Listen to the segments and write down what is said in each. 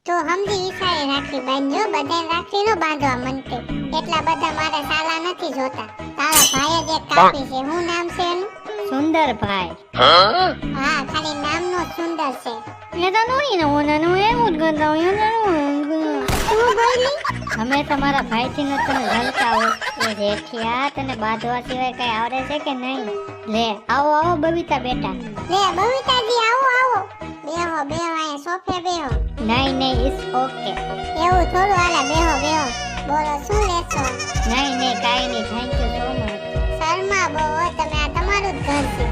તો સમજી વિચારે રાખડી બાંધજો, બધાને રાખડી નો બાંધવા મનતે. એટલા બધા મારે સાલા નથી જોતા. તારા ભાઈ જ એક કાપી છે. શું નામ છે એનું? સુંદરભાઈ. હા, ખાલી નામનો સુંદર છે. એ તો નોઈ ને ઓનાનું એવું જ ગંદા હોય. શું બોલી? અમે તમારા ભાઈથી ન તમે જલતા હો. એ જેઠિયા તને બાંધવા સિવાય કઈ આવડે છે કે નહીં? લે આવો આવો બબીતા બેટા. લે બબીતાજી આવો આવો. બેહો બેહો, અહીંયા સોફે બેહો. નહીં ઇટ્સ ઓકે. એવું થોડું હાલે, બેહો બેહો. બોલો શું લેશો? નહીં કાઈ નહીં, thank you so much. Sharma બહુ હો તમે, આ તમારું જ ઘર છે.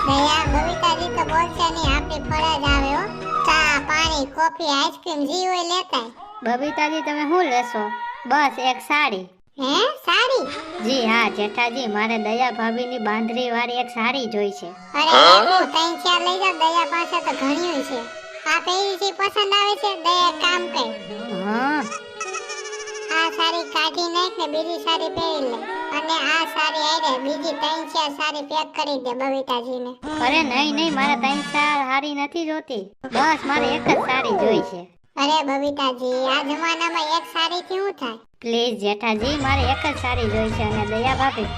દયા બબીતાજી તો બોલશે નહીં, આપણી ફરજ આવે હો. ચા પાણી કોફી આઈસ્ક્રીમ જી હોય લેતાય. બબીતાજી તમે શું લેશો? બસ એક સાડી. હે સાડી? જી હા જેઠાજી, મારે દયા ભાભીની બાંધરી વાળી એક સાડી જોઈ છે. અરે હું ત્રણ ચાર લઈ જાવ, દયા પાસે તો ઘણી છે. આ પહેરી છે પસંદ આવે છે? દયા એક કામ કર, હા આ સાડી કાઢી નાખ ને બીજી સાડી પહેરી લે, અને આ સાડી આઈ બીજી ત્રણ ચાર સાડી પેક કરી દે બબીતાજીને. અરે નહીં મારે ત્રણ ચાર સાડી નથી જોતી, બસ મારે એક જ સાડી જોઈ છે. અરે બબીતાજી, આ જમાનામાં એક સાડી થી શું થાય? પ્લીઝ જેઠાજી, મારે એક જ સાડી જોઈ છે. અને દયા ભાભી,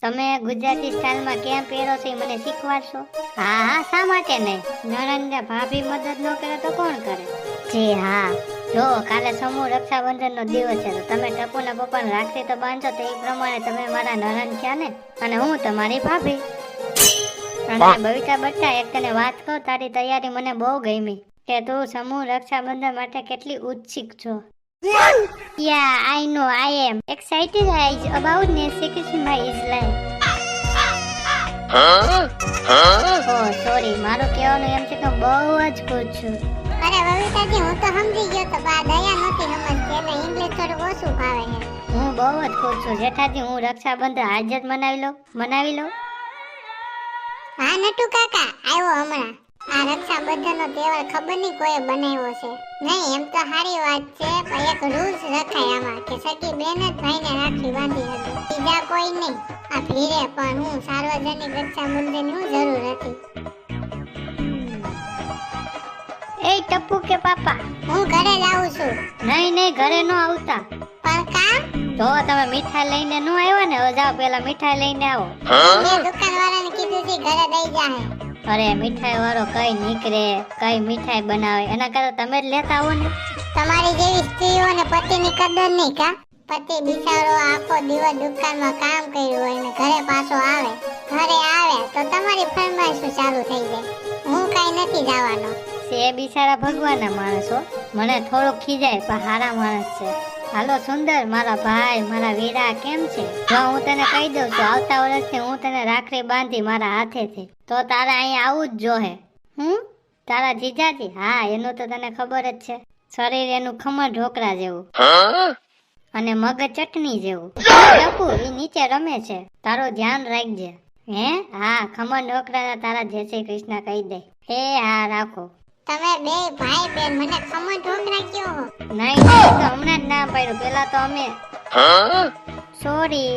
તમે ગુજરાતી સ્ટાઇલમાં કેમ પહેરો છો એ મને શીખવાડશો? હા શા માટે નહીં? નણંદને ભાભી મદદ ન કરે તો કોણ કરે? જી હા, જો કાલે સમૂહ રક્ષાબંધનનો દિવસ છે, તો તમે ટપુના પપ્પાને રાખડી તો બાંધો, તો એ પ્રમાણે તમે મારા નણંદ થયા ને, અને હું તમારી ભાભી. અને બબીતા બટ્ટા, એક તને વાત કહું, તારી તૈયારી મને બહુ ગમી, કે તું સમૂહ રક્ષાબંધન માટે કેટલી ઉત્સુક છો. Yeah, I know, I am excited about Nessie Krishna is life. Oh, sorry, મારું કહેવાનું એમ છે કે બહુ જ ખુશ છું. અરે બબીતાજી, હું તો સમજી ગયો તો, બા દયા નથી સમજતી, એટલે ઇંગ્લિશ થોડું ઓછું ફાવે છે. હું બહુ જ ખુશ છું જેઠાજી, હું રક્ષાબંધન આજે જ મનાવી લો. હા નટુ કાકા, આવ્યો હમણાં. આ રક્ષાબંધનનો તહેવાર ખબર નહીં કોઈએ બનાવ્યો છે. નહીં એમ તો સારી વાત છે, પણ એક રૂલ્સ રખાય આમાં, કે સગી બેન જ ભાઈને રાખડી બાંધી હતી, બીજા કોઈ નહીં. આ ભીરે પણ હું સાર્વજનિક રક્ષાબંધનની જરૂર હતી. એ ટપ્પુ કે પાપા, હું ઘરે જ આવું છું. નહીં ઘરે ન આવતા. પણ કામ? જો તમે મીઠાઈ લઈને ન આવ્યા ને, હવે જાઓ પેલા મીઠાઈ લઈને આવો. મેં દુકાનવાળાને કીધું છે ઘરે દઈ જાહે. અરે મીઠાઈ વાળો કઈ નીકળે, કઈ મીઠાઈ બનાવે, એના કરતા તમે જ લેતા આવો ને. તમારી જેવી સ્ત્રીઓને પતિની કદર નહીં કા? પતિ બિચારો આખો દિવસ દુકાનમાં કામ કર્યું હોય ને ઘરે પાછો આવે તો તમારી ફરમાઈશ ચાલુ થઈ જાય. હું કઈ નથી જવાનો. છે બિચારા ભગવાનના માણસો, મને થોડુંક ખીજાય પણ હારા માણસ છે. હાલો સુંદર, મારા ભાઈ, મારા વીરા કેમ છે? જો હું તને કહી દઉં છું, આવતા વર્ષથી હું તને રાખડી બાંધી મારા હાથેથી, તો તારે અહીંયા આવું જ જોહે. તારા જીજાજી? હા, એનું તો તને ખબર જ છે, શરીર એનું ખમણ ઢોકળા જેવું અને મગજ ચટણી જેવું. ટપુ, ઈ નીચે રમે છે, તારું ધ્યાન રાખજે. હે? હા, ખમણ ઢોકળાના તારા જય શ્રી કૃષ્ણ કહી દે. હે હા, રાખો. તમે બે ભાઈ બેન મને ખમણ ઢોકળા કયો હો? નહીં તો હમણાં જ ના પાડ્યું, પેલા તો અમે સોરી.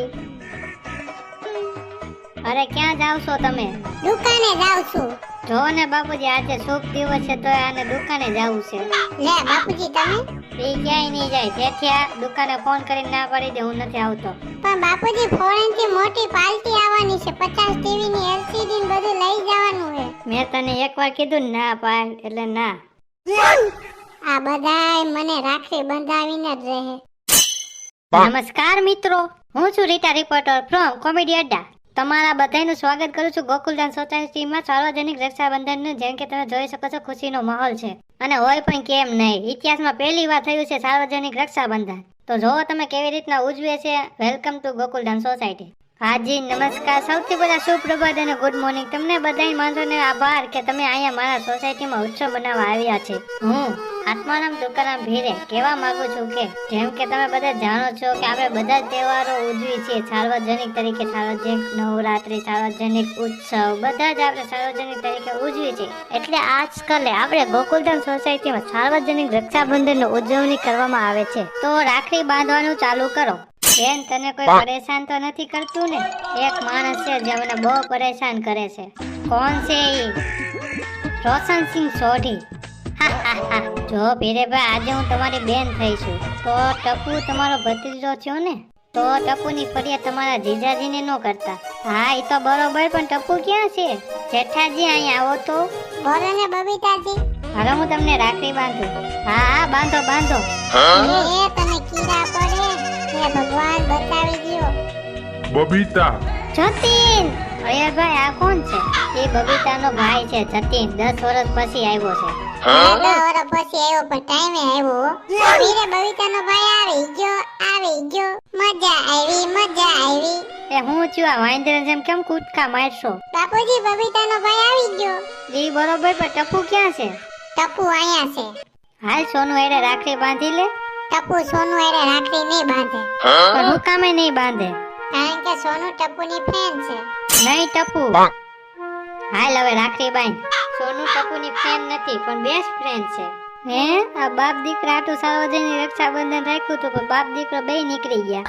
અરે ક્યાં જાવ છો તમે? દુકાને જાઉં છું. જો ને બાપુજી, આજે શુભ દિવસ છે તો આને દુકાને જવું છે. લે બાપુજી, તમે? એ ક્યાંય નહીં જાય, જેઠિયા દુકાને ફોન કરીને ના પાડી દે, હું નથી આવતો. પણ બાપુજી, ફોરેન થી મોટી પાર્ટી આવવાની છે, 50 ટીવી ની એલસીડી ને બધું લઈ જવાનું છે. મેં તને એકવાર કીધું ના પાડ એટલે ના. આ બધાય મને રાખડી બંધાવીને જ રહે. નમસ્કાર મિત્રો, હું છું રીટા રિપોર્ટર ફ્રોમ કોમેડી અડ્ડા. તમારા બધાનું સ્વાગત કરું છું ગોકુલદાન સોસાયટીમાં સાર્વજનિક રક્ષાબંધનનું. જેમ કે તમે જોઈ શકો છો, ખુશીનો માહોલ છે, અને હોય પણ કેમ નહીં, ઇતિહાસમાં પહેલી વાર થયું છે સાર્વજનિક રક્ષાબંધન. તો જો તમે કેવી રીતના ઉજવે છે, વેલકમ ટુ ગોકુલદાન સોસાયટી. હાજી નમસ્કાર, સૌથી પહેલા સુપ્રભાત અને ગુડ મોર્નિંગ. તમને બધાય માણસોને આભાર કે તમે અહીંયા મારા સોસાયટીમાં ઉત્સવ મનાવવા આવ્યા છે. હું આત્મારામ તુકારામ ભીરે કહેવા માંગુ છું કે જેમ કે તમે બધા જાણો છો કે આપણે બધા જ તહેવારો ઉજવીએ છીએ સાર્વજનિક તરીકે. સાર્વજનિક નવરાત્રી, સાર્વજનિક ઉત્સવ, બધા જ આપણે સાર્વજનિક તરીકે ઉજવીએ છીએ. એટલે આજકાલે આપણે ગોકુલધામ સોસાયટીમાં સાર્વજનિક રક્ષાબંધનની ઉજવણી કરવામાં આવે છે. તો રાખડી બાંધવાનું ચાલુ કરો. બેન, તને કોઈ પરેશાન તો નથી કરતું ને? એક માણસ છે જે મને બહુ પરેશાન કરે છે. કોણ છે ઈ? રોશનસિંહ સોઢી. જો ભીરેભાઈ આજે હું તમારી બેન થઈ છું તો ટપુ તમારો ભત્રીજો થયો ને તો ટપુની ફરિયાદ તમારા જીજાજીને ન કરતા. હા એ તો બરોબર પણ ટપુ ક્યાં છે? જેઠાજી અહીં આવો તો. બોલો ને બબીતાજી. હાલો હું તમને રાખડી બાંધું. હા હા બાંધો બાંધો. એ તમે કીડા પડે હે ભગવાન બચાવી દ્યો. બબીતા જતીન. અરે ભાઈ આ કોણ છે? એ બબીતાનો ભાઈ છે જતીન. 10 વર્ષ પછી આવ્યો છે. 10 વર્ષ પછી આવ્યો પણ ટાઈમે આવ્યો. વીરે બબીતાનો ભાઈ આવી ગયો. મજા આવી. એ હું છું આ વાંદરા જેમ કેમ કૂદકા મારશો? બાપુજી બબીતાનો ભાઈ આવી ગયો. ઈ બરોબર પણ ટપુ ક્યાં છે? ટપુ અહીંયા છે. હાલ સોનું એરે રાખડી બાંધી લે. ટપુ સોનું એરે રાખડી નહીં બાંધે. પણ હું કામે નહીં બાંધે? કારણ કે સોનું ટપુની ફ્રેન્ડ છે. નહીં ટપુ. હાલ હવે રાખડી બાંધ. સોનું ટપુની ફ્રેન્ડ નથી પણ બેસ્ટ ફ્રેન્ડ છે. હે આ બાપ દીકરા આટલું સાર્વજનિક રક્ષાબંધન રાખ્યું હતું પણ બાપ દીકરો બે નીકળી ગયા.